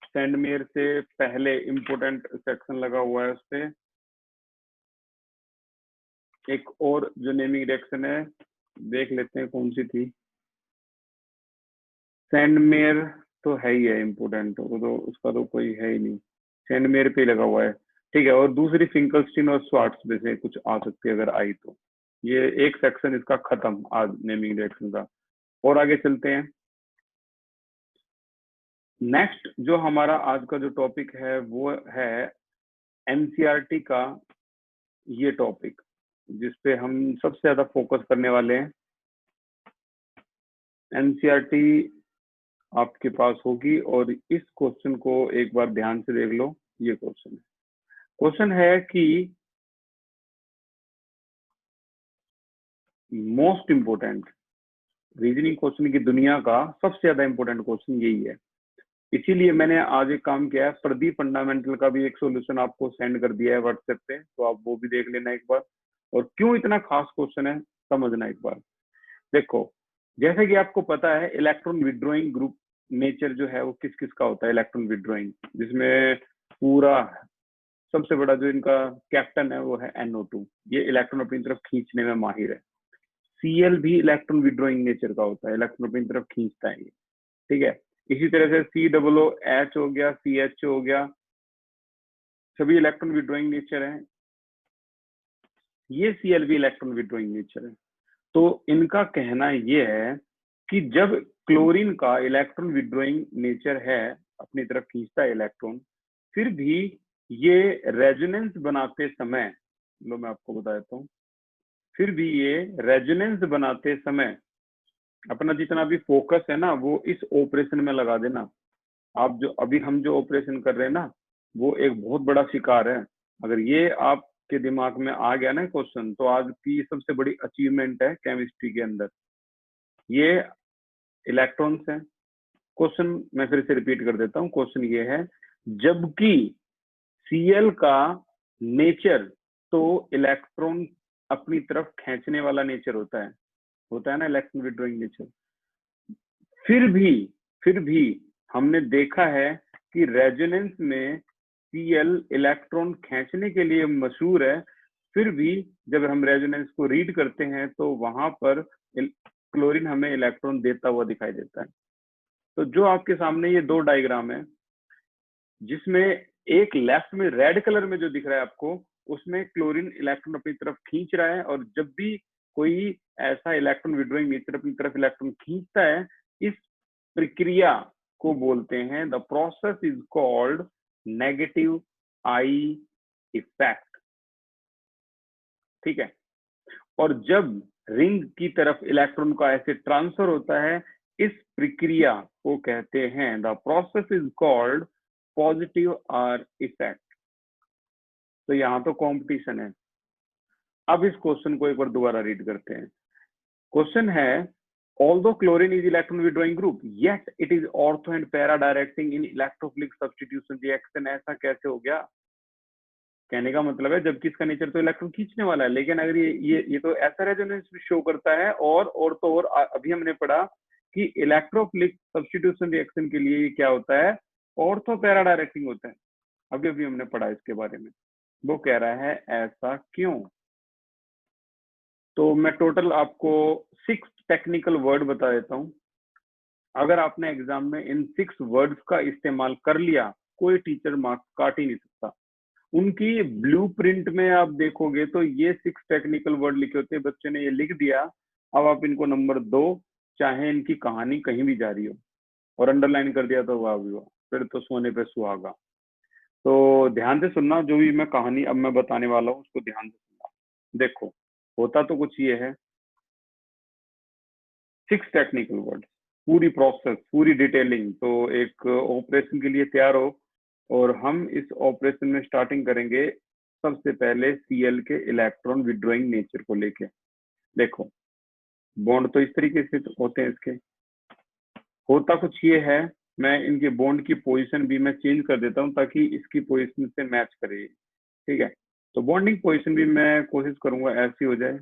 सैंडमेयर से पहले इंपोर्टेंट सेक्शन लगा हुआ है उस पे एक और जो नेमिंग रिएक्शन है, देख लेते हैं कौन सी थी। सैंडमेयर तो है ही है इंपोर्टेंट, वो तो उसका तो कोई है ही नहीं, सैंडमेयर पे लगा हुआ है। ठीक है, और दूसरी फिंकलस्टीन और स्वार्ट्स में से कुछ आ सकती है अगर आई तो। ये एक सेक्शन इसका खत्म आज नेमिंग रिएक्शन का, और आगे चलते हैं। नेक्स्ट जो हमारा आज का जो टॉपिक है वो है एनसीईआरटी का ये टॉपिक, जिसपे हम सबसे ज्यादा फोकस करने वाले हैं। एनसीईआरटी आपके पास होगी, और इस क्वेश्चन को एक बार ध्यान से देख लो। ये क्वेश्चन है कि मोस्ट इंपोर्टेंट रीजनिंग क्वेश्चन की दुनिया का सबसे ज्यादा इंपोर्टेंट क्वेश्चन यही है। इसीलिए मैंने आज एक काम किया है, प्रदीप फंडामेंटल का भी एक सॉल्यूशन आपको सेंड कर दिया है व्हाट्सएप पे, तो आप वो भी देख लेना एक बार, और क्यों इतना खास क्वेश्चन है समझना एक बार। देखो, जैसे कि आपको पता है इलेक्ट्रॉन विड्रॉइंग ग्रुप नेचर जो है वो किस किस का होता है, इलेक्ट्रॉन विड्रॉइंग, जिसमें पूरा सबसे बड़ा जो इनका कैप्टन है वो है NO2, ये इलेक्ट्रॉन अपनी तरफ खींचने में माहिर है। Cl भी इलेक्ट्रॉन विड्रॉइंग नेचर का होता है, इलेक्ट्रॉन अपनी तरफ खींचता है ये। ठीक है, इसी तरह से COOH हो गया, CH हो गया, सभी इलेक्ट्रॉन विड्रॉइंग नेचर है। ये Cl भी इलेक्ट्रॉन विड्रॉइंग नेचर है। तो इनका कहना ये है कि जब क्लोरीन का इलेक्ट्रॉन विड्रॉइंग नेचर है, अपनी तरफ खींचता है इलेक्ट्रॉन, फिर भी ये रेजोनेंस बनाते समय, लो मैं आपको बता देता हूँ, फिर भी ये रेजोनेंस बनाते समय अपना जितना भी फोकस है ना वो इस ऑपरेशन में लगा देना। आप जो अभी हम जो ऑपरेशन कर रहे हैं ना, वो एक बहुत बड़ा शिकार है। अगर ये आपके दिमाग में आ गया ना क्वेश्चन, तो आज की सबसे बड़ी अचीवमेंट है केमिस्ट्री के अंदर। ये इलेक्ट्रॉन्स हैं। क्वेश्चन मैं फिर से रिपीट कर देता हूँ, क्वेश्चन ये है, जबकि Cl का नेचर तो इलेक्ट्रॉन अपनी तरफ खींचने वाला नेचर होता है ना, इलेक्ट्रॉन विड्रॉइंग नेचर, फिर भी हमने देखा है कि रेजोनेंस में Cl इलेक्ट्रॉन खींचने के लिए मशहूर है। फिर भी जब हम रेजोनेंस को रीड करते हैं तो वहां पर क्लोरीन हमें इलेक्ट्रॉन देता हुआ दिखाई देता है। तो जो आपके सामने ये 2 डायग्राम है, जिसमें एक लेफ्ट में रेड कलर में जो दिख रहा है आपको, उसमें क्लोरीन इलेक्ट्रॉन अपनी तरफ खींच रहा है, और जब भी कोई ऐसा इलेक्ट्रॉन विड्रॉइंग नेचर अपनी तरफ इलेक्ट्रॉन खींचता है, इस प्रक्रिया को बोलते हैं, the process is called negative I effect. ठीक है, और जब रिंग की तरफ इलेक्ट्रॉन का ऐसे ट्रांसफर होता है, इस प्रक्रिया को कहते हैं, the process is called positive are effect. तो यहाँ तो कंपटीशन है। अब इस क्वेश्चन को एक बार दोबारा रीड करते हैं। क्वेश्चन है, although chlorine is electron withdrawing group, yet it is ortho and para directing in electrophilic substitution reaction। ऐसा कैसे हो गया? कहने का मतलब है जबकि इसका नेचर तो इलेक्ट्रॉन खींचने वाला है, लेकिन अगर ये तो ऐसा रेजोनेंस शो करता है, और तो और अभी हमने पढ़ा कि इलेक्ट्रोफिलिक सब्स्टिट्यूशन रिएक्शन के लिए क्या होता है, ऑर्थो पैरा डायरेक्टिंग होता है। अभी हमने पढ़ा इसके बारे में। वो कह रहा है ऐसा क्यों। तो मैं टोटल आपको 6 टेक्निकल वर्ड बता देता हूँ। अगर आपने एग्जाम में इन 6 वर्ड्स का इस्तेमाल कर लिया, कोई टीचर मार्क्स काट ही नहीं सकता। उनकी ब्लूप्रिंट में आप देखोगे तो ये 6 टेक्निकल वर्ड लिखे होते हैं, बच्चे ने ये लिख दिया, अब आप इनको नंबर दो, चाहे इनकी कहानी कहीं भी जारी हो, और अंडरलाइन कर दिया तो वाह भी वाह, फिर तो सोने पे सुहागा। तो ध्यान से सुनना, जो भी मैं कहानी अब मैं बताने वाला हूँ उसको ध्यान से सुनना। देखो, होता तो कुछ ये है, 6 टेक्निकल वर्ड्स, पूरी प्रोसेस, पूरी डिटेलिंग। तो एक ऑपरेशन के लिए तैयार हो, और हम इस ऑपरेशन में स्टार्टिंग करेंगे सबसे पहले Cl के इलेक्ट्रॉन विड्रॉइंग नेचर को लेके। देखो, बॉन्ड तो इस तरीके से होते हैं इसके, होता कुछ ये है, मैं इनके बॉन्ड की पोजीशन भी मैं चेंज कर देता हूँ ताकि इसकी पोजीशन से मैच करे, ठीक है। तो बॉन्डिंग पोजीशन भी मैं कोशिश करूंगा ऐसी हो जाए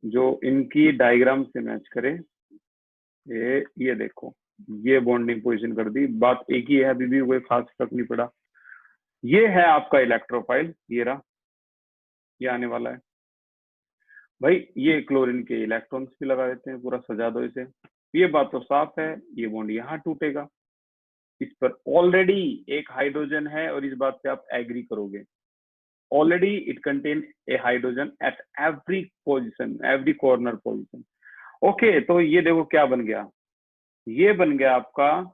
जो इनकी डायग्राम से मैच करे। ये देखो, ये बॉन्डिंग पोजीशन कर दी, बात एक ही है, अभी भी कोई खास फर्क नहीं पड़ा। ये है आपका इलेक्ट्रोफाइल, ये रहा, ये आने वाला है भाई। ये क्लोरीन के इलेक्ट्रॉन्स भी लगा देते हैं, पूरा सजा दो इसे। ये बात तो साफ है, ये बॉन्ड यहाँ टूटेगा, इस पर ऑलरेडी एक हाइड्रोजन है, और इस बात पे आप एग्री करोगे, already it contain a hydrogen at every position, every corner position. Okay, तो ये देखो क्या बन गया, ये बन गया आपका,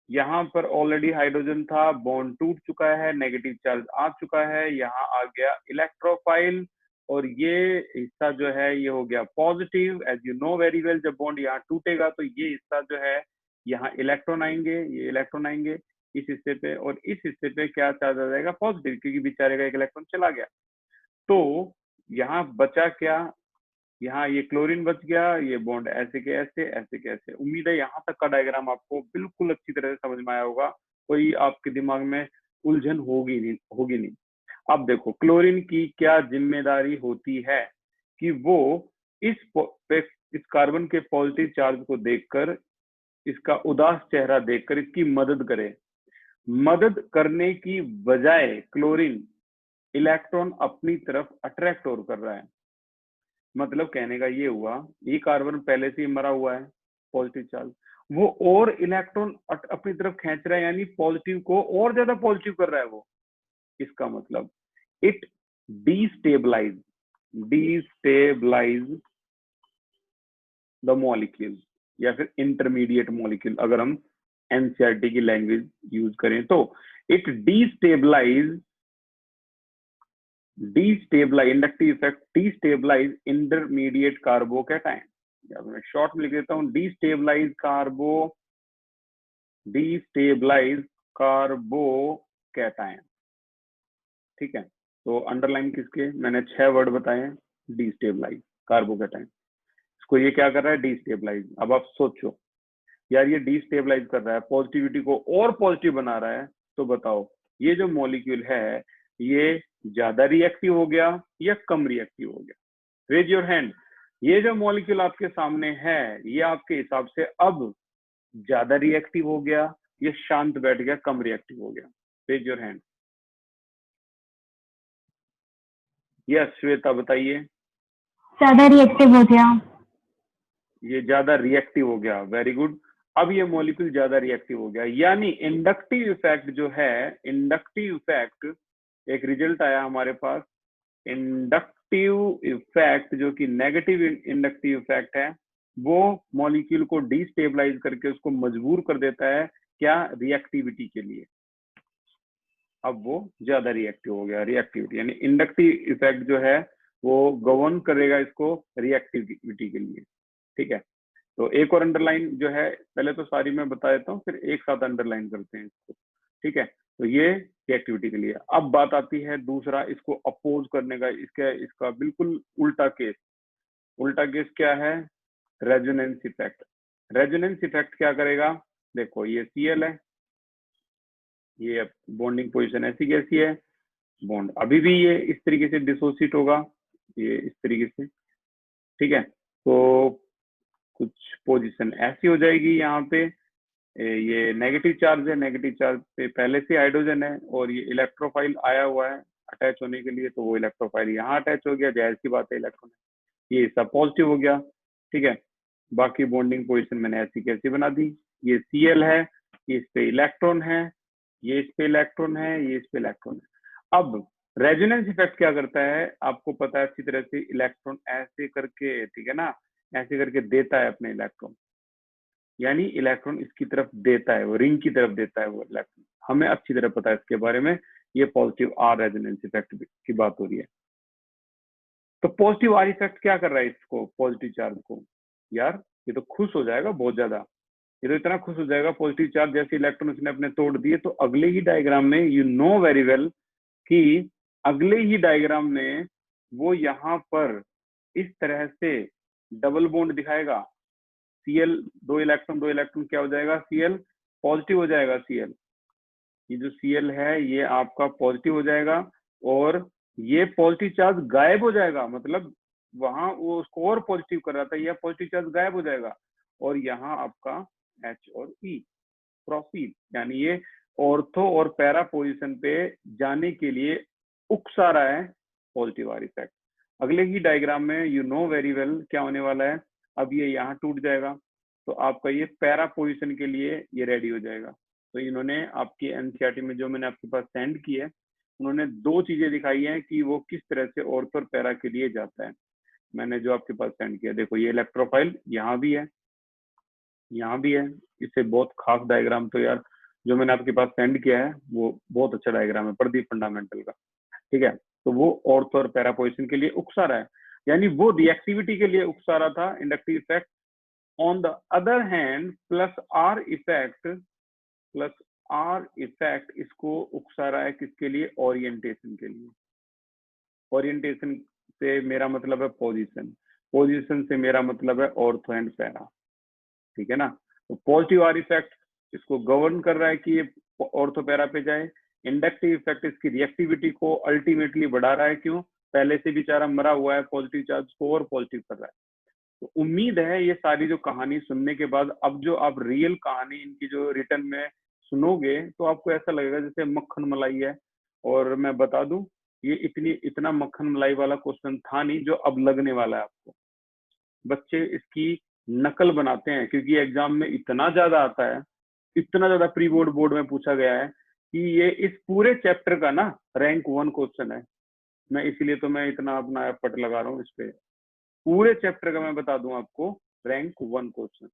यहाँ पर ऑलरेडी हाइड्रोजन था, बॉन्ड टूट चुका है, नेगेटिव चार्ज आ चुका है, यहाँ आ गया इलेक्ट्रोफाइल, और ये हिस्सा जो है ये हो गया positive. As you know very well, जब बॉन्ड यहाँ टूटेगा तो ये हिस्सा जो है, यहाँ इलेक्ट्रॉन आएंगे, ये इलेक्ट्रॉन आएंगे इस हिस्से पे, और इस हिस्से पे क्या चार्ज आ जाएगा, पॉजिटिव, क्योंकि बेचारे का एक इलेक्ट्रॉन चला गया। तो यहाँ बचा क्या, यहाँ ये क्लोरीन बच गया, ये बॉन्ड ऐसे के ऐसे, ऐसे के ऐसे। उम्मीद है यहाँ तक का डायग्राम आपको बिल्कुल अच्छी तरह से समझ में आया होगा, कोई आपके दिमाग में उलझन होगी नहीं। अब देखो, क्लोरीन की क्या जिम्मेदारी होती है कि वो इस कार्बन के पॉजिटिव चार्ज को देखकर, इसका उदास चेहरा देखकर इसकी मदद करे। मदद करने की बजाय क्लोरीन इलेक्ट्रॉन अपनी तरफ अट्रैक्ट और कर रहा है। मतलब कहने का ये हुआ, ये कार्बन पहले से ही मरा हुआ है पॉजिटिव चार्ज, वो और इलेक्ट्रॉन अपनी तरफ खींच रहा है, यानी पॉजिटिव को और ज्यादा पॉजिटिव कर रहा है वो। इसका मतलब इट डिस्टेबलाइज द मॉलिक्यूल, या फिर इंटरमीडिएट मॉलिक्यूल, अगर हम एनसीईआरटी की लैंग्वेज यूज करें तो it destabilise inductive effect destabilise intermediate carbocation, या मैं शॉर्ट में लिख देता हूं, डिस्टेबलाइज कार्बोकैटायन, ठीक है। तो अंडरलाइन किसके, मैंने 6 वर्ड बताए हैं, डिस्टेबलाइज कार्बोकैटायन, इसको ये क्या कर रहा है, डिस्टेबलाइज। अब आप सोचो यार, ये डिस्टेबलाइज कर रहा है, पॉजिटिविटी को और पॉजिटिव बना रहा है, तो बताओ ये जो मॉलिक्यूल है ये ज्यादा रिएक्टिव हो गया या कम रिएक्टिव हो गया? Raise your hand. ये जो मॉलिक्यूल आपके सामने है, ये आपके हिसाब से अब ज्यादा रिएक्टिव हो गया, ये शांत बैठ गया, कम रिएक्टिव हो गया? Raise your hand. Yes Shweta बताइए। ज्यादा रिएक्टिव हो गया। ये ज्यादा रिएक्टिव हो गया, वेरी गुड। अब ये मॉलिक्यूल ज्यादा रिएक्टिव हो गया, यानी इंडक्टिव इफेक्ट जो है, इंडक्टिव इफेक्ट, एक रिजल्ट आया हमारे पास, इंडक्टिव इफेक्ट जो कि नेगेटिव इंडक्टिव इफेक्ट है, वो मॉलिक्यूल को डिस्टेबलाइज करके उसको मजबूर कर देता है क्या, रिएक्टिविटी के लिए। अब वो ज्यादा रिएक्टिव हो गया, रिएक्टिविटी यानी इंडक्टिव इफेक्ट जो है वो गवर्न करेगा इसको रिएक्टिविटी के लिए, ठीक है। तो एक और अंडरलाइन जो है, पहले तो सारी मैं बता देता हूँ, फिर एक साथ अंडरलाइन करते हैं इसको, ठीक है। तो ये रिएक्टिविटी के लिए। अब बात आती है दूसरा, इसको अपोज करने का, इसका बिल्कुल उल्टा केस। उल्टा केस क्या है, रेजोनेंस इफेक्ट। रेजोनेंस इफेक्ट क्या करेगा, देखो ये Cl है, ये बॉन्डिंग पोजीशन ऐसी कैसी है, बॉन्ड अभी भी ये इस तरीके से डिसोसिएट होगा, ये इस तरीके से, ठीक है। तो कुछ पोजीशन ऐसी हो जाएगी, यहाँ पे ये नेगेटिव चार्ज है, नेगेटिव चार्ज पे पहले से हाइड्रोजन है, और ये इलेक्ट्रोफाइल आया हुआ है अटैच होने के लिए, तो वो इलेक्ट्रोफाइल यहाँ अटैच हो गया, जाहिर सी बात है इलेक्ट्रॉन, ये सब पॉजिटिव हो गया, ठीक है। बाकी बॉन्डिंग पोजीशन मैंने ऐसी कैसी बना दी। ये Cl है, ये इस पे इलेक्ट्रॉन है, ये इस पे इलेक्ट्रॉन है, ये इस पे इलेक्ट्रॉन है। अब रेजोनेंस इफेक्ट क्या करता है आपको पता है अच्छी तरह से, इलेक्ट्रॉन ऐसे करके, ठीक है ना, ऐसे करके देता है अपने इलेक्ट्रॉन, यानी इलेक्ट्रॉन इसकी तरफ देता है, वो रिंग की तरफ देता है वो इलेक्ट्रॉन, हमें अच्छी तरह पता है इसके बारे में। ये पॉजिटिव आर रेजोनेंस इफेक्ट की बात हो रही है। तो पॉजिटिव आर इफेक्ट क्या कर रहा है इसको, पॉजिटिव चार्ज को, यार ये तो खुश हो जाएगा बहुत ज्यादा, ये तो इतना खुश हो जाएगा पॉजिटिव चार्ज, जैसे इलेक्ट्रॉन उसने अपने तोड़ दिए। तो अगले ही डायग्राम में यू नो वेरी वेल कि अगले ही डायग्राम में वो यहाँ पर इस तरह से डबल बॉन्ड दिखाएगा। Cl दो इलेक्ट्रॉन क्या हो जाएगा, Cl पॉजिटिव हो जाएगा। Cl ये जो Cl है ये आपका पॉजिटिव हो जाएगा और ये पॉजिटिव चार्ज गायब हो जाएगा, मतलब वहां वो उसको और पॉजिटिव कर रहा था, यह पॉजिटिव चार्ज गायब हो जाएगा और यहाँ आपका H और E प्रोसीड, यानी ये ऑर्थो और पैरा पोजीशन पे जाने के लिए उकसा रहा है पॉजिटिव आर इफेक्ट। अगले ही डायग्राम में यू नो वेरी वेल क्या होने वाला है, अब ये यहाँ टूट जाएगा तो आपका ये पैरा पोजीशन के लिए ये रेडी हो जाएगा। तो इन्होंने आपकी एनसीईआरटी में जो मैंने आपके पास सेंड की है, उन्होंने दो चीजें दिखाई हैं कि वो किस तरह से ऑर्थो और पैरा के लिए जाता है। मैंने जो आपके पास सेंड किया, देखो ये इलेक्ट्रोफाइल यहाँ भी है, यहाँ भी है। इससे बहुत खास डायग्राम तो यार जो मैंने आपके पास सेंड किया है वो बहुत अच्छा डायग्राम है प्रदीप फंडामेंटल का, ठीक है। तो वो ऑर्थो और पैरा पोजीशन के लिए उकसा रहा है, यानी वो रिएक्टिविटी के लिए उकसा रहा था, inductive effect. On the other hand plus are effect इसको उकसा रहा है किसके लिए, ओरिएंटेशन के लिए। ओरिएंटेशन से मेरा मतलब है पोजीशन, पोजीशन से मेरा मतलब है ऑर्थो एंड पैरा, ठीक है ना। तो पॉजिटिव आर इफेक्ट इसको गवर्न कर रहा है कि ये ऑर्थो पैरा पे जाए। इंडक्टिव इफेक्ट इसकी रिएक्टिविटी को अल्टीमेटली बढ़ा रहा है, क्यों, पहले से बेचारा मरा हुआ है पॉजिटिव चार्ज को और पॉजिटिव कर रहा है। तो उम्मीद है ये सारी जो कहानी सुनने के बाद अब जो आप रियल कहानी इनकी जो रिटर्न में सुनोगे तो आपको ऐसा लगेगा जैसे मक्खन मलाई है। और मैं बता दूं ये इतना मक्खन मलाई वाला क्वेश्चन था नहीं जो अब लगने वाला है आपको। बच्चे इसकी नकल बनाते हैं क्योंकि एग्जाम में इतना ज्यादा आता है, इतना ज्यादा प्री बोर्ड में पूछा गया है कि ये इस पूरे चैप्टर का ना रैंक 1 क्वेश्चन है। मैं इसीलिए तो मैं इतना अपना एफर्ट लगा रहा हूँ इस पे, पूरे चैप्टर का मैं बता दूं आपको रैंक 1 क्वेश्चन।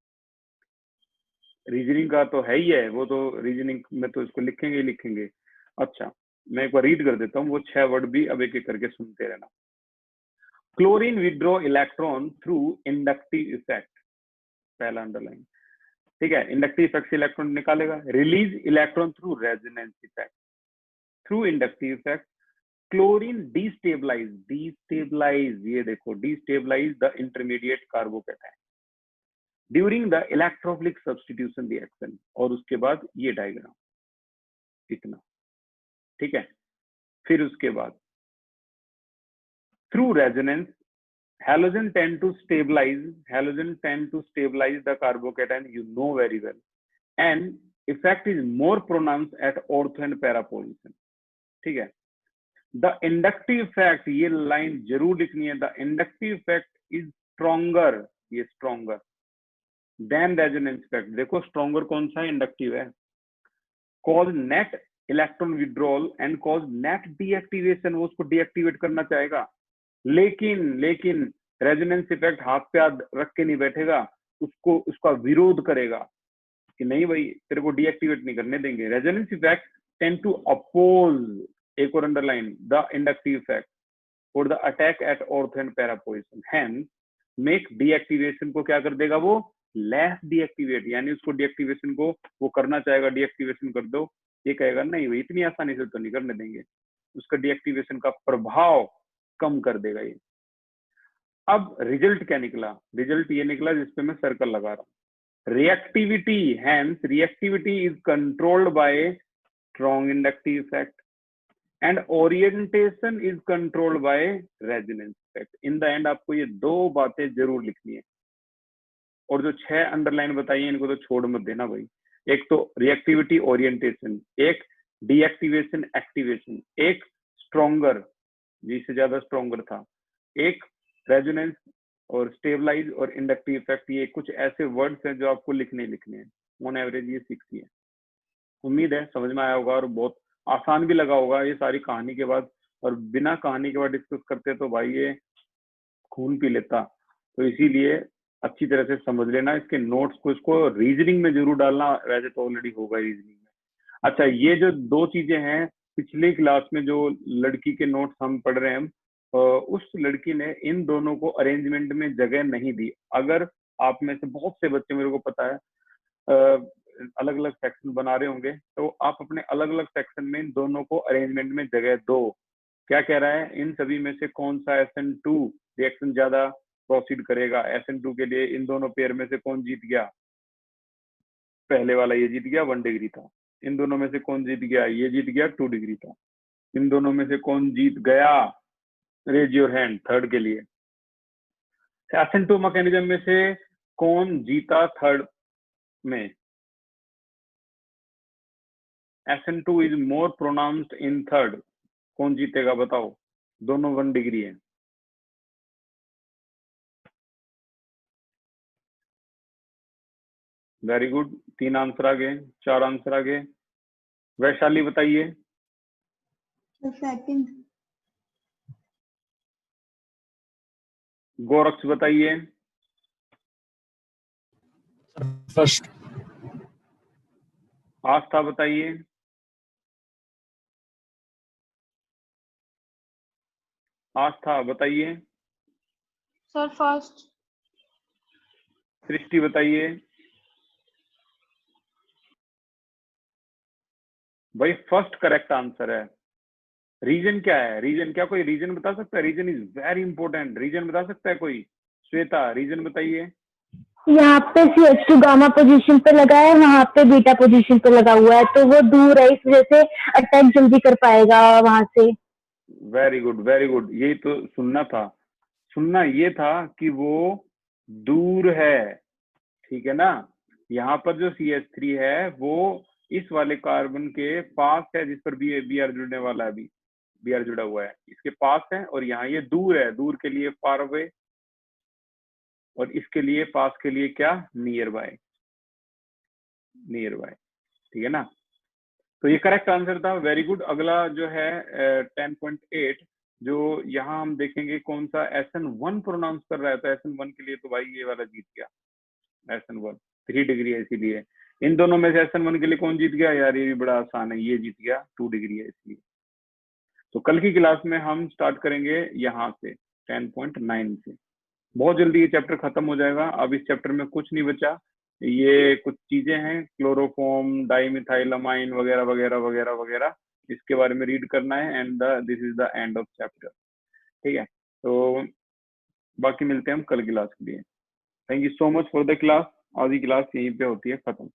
रीजनिंग का तो है ही है, वो तो रीजनिंग में तो इसको लिखेंगे ही लिखेंगे। अच्छा मैं एक बार रीड कर देता हूँ वो 6 वर्ड भी, अब एक एक करके सुनते रहना। Chlorine withdraw electron through inductive effect, पहला अंडरलाइन, ठीक है। इंडक्टिव इफेक्ट से इलेक्ट्रॉन निकालेगा। Release electron through resonance effect, through inductive effect chlorine destabilise, ये देखो destabilise the intermediate carbocation during the electrophilic substitution reaction. और उसके बाद ये डायग्राम इतना, ठीक है। फिर उसके बाद through resonance halogen tend to stabilize the carbocation, you know very well, and effect is more pronounced at ortho and para position, ठीक है। the inductive effect, ये लाइन जरूर लिखनी है, the inductive effect is stronger, ये stronger than resonance effect। देखो stronger कौन सा है, इंडक्टिव है। cause net electron withdrawal and cause net deactivation, वो उसको deactivate करना चाहेगा। लेकिन रेजोनेंस इफेक्ट हाथ पे हाथ रख के नहीं बैठेगा, उसका विरोध करेगा कि नहीं भाई तेरे को डीएक्टिवेट नहीं करने देंगे। Resonance effect tend to oppose, एक और underline, the inductive effect for the attack at ortho and para position, hence make deactivation को क्या कर देगा, वो लेस डीएक्टिवेट, यानी उसको डीएक्टिवेशन को वो करना चाहेगा, डीएक्टिवेशन कर दो, ये कहेगा नहीं भाई इतनी आसानी से तो नहीं करने देंगे, उसका डीएक्टिवेशन का प्रभाव कम कर देगा ये। अब रिजल्ट क्या निकला, रिजल्ट ये निकला जिसपे मैं सर्कल लगा रहा हूं। Reactivity, hence reactivity is controlled by strong inductive effect and orientation is controlled by resonance effect. In the end आपको ये दो बातें जरूर लिखनी है, और जो 6 अंडरलाइन बताई है इनको तो छोड़ मत देना भाई। एक तो रिएक्टिविटी ओरिएंटेशन, एक डीएक्टिवेशन एक्टिवेशन, एक स्ट्रॉन्गर जिससे ज्यादा स्ट्रॉन्गर था, एक रेजोनेंस और स्टेबलाइज और इंडक्टिव इफेक्ट, ये कुछ ऐसे वर्ड्स हैं जो आपको लिखने हैं। ऑन एवरेज ये 6 ही है। उम्मीद है समझ में आया होगा और बहुत आसान भी लगा होगा ये सारी कहानी के बाद। और बिना कहानी के बाद डिस्कस करते तो भाई ये खून पी लेता, तो इसीलिए अच्छी तरह से समझ लेना इसके नोट्स को। इसको रीजनिंग में जरूर डालना, वैसे तो ऑलरेडी होगा रीजनिंग में। अच्छा, ये जो 2 चीजें हैं, पिछली क्लास में जो लड़की के नोट्स हम पढ़ रहे हैं, उस लड़की ने इन दोनों को अरेंजमेंट में जगह नहीं दी। अगर आप में से बहुत से बच्चे, मेरे को पता है, अलग अलग सेक्शन बना रहे होंगे, तो आप अपने अलग अलग सेक्शन में इन दोनों को अरेंजमेंट में जगह दो। क्या कह रहा है, इन सभी में से कौन सा SN2 रिएक्शन ज्यादा प्रोसीड करेगा? SN2 के लिए इन दोनों पेयर में से कौन जीत गया? पहले वाला ये जीत गया, 1 डिग्री था। इन दोनों में से कौन जीत गया? ये जीत गया, 2 डिग्री था। इन दोनों में से कौन जीत गया? रेज योर हैंड थर्ड के लिए। SN2 मैकेनिज्म में से कौन जीता थर्ड में? SN2 is more pronounced in third. कौन जीतेगा बताओ? दोनों 1 डिग्री है। वेरी गुड, 3 आंसर आ गए, 4 आंसर आ गए। वैशाली बताइए। सेकंड। गोरक्ष बताइए। फर्स्ट। आस्था बताइए। आस्था बताइए। Sir first. सृष्टि बताइए। भाई फर्स्ट करेक्ट आंसर है। रीजन क्या है? रीजन क्या, कोई रीजन बता सकता है? Reason is very important. Reason बता सकता है कोई? श्वेता रीजन बताइए। यहाँ पे CH2 गामा पोजीशन पे लगा है, वहाँ पे बीटा पोजीशन पे लगा हुआ है, तो वो दूर है, इस वजह से अटैक जल्दी कर पाएगा वहां से। Very good, very good. यही तो सुनना था। सुनना ये था कि वो दूर है, ठीक है ना। यहाँ पर जो CH3 है वो इस वाले कार्बन के पास है, जिस पर Br जुड़ने वाला है, अभी Br जुड़ा हुआ है, इसके पास है। और यहाँ ये दूर है, दूर के लिए फार अवे, और इसके लिए पास के लिए क्या? Near by. नियर बाय, ठीक है ना। तो ये करेक्ट आंसर था। Very good. अगला जो है 10.8, जो यहाँ हम देखेंगे कौन सा SN1 प्रोनाउंस कर रहा है। तो SN1 के लिए तो भाई ये वाला जीत गया, SN1 3 डिग्री है, इसीलिए। इन दोनों में से SN1 के लिए कौन जीत गया? यार ये भी बड़ा आसान है, ये जीत गया, 2 डिग्री है इसलिए। तो कल की क्लास में हम स्टार्ट करेंगे यहाँ से 10.9 से। बहुत जल्दी ये चैप्टर खत्म हो जाएगा। अब इस चैप्टर में कुछ नहीं बचा, ये कुछ चीजें हैं, क्लोरोफॉर्म, डाइमिथाइलमाइन वगैरह वगैरह वगैरह वगैरह, इसके बारे में रीड करना है। And this is the end of chapter, ठीक है। तो बाकी मिलते हैं हम कल क्लास के लिए। Thank you so much for the class. आज की क्लास यहीं पे होती है खत्म।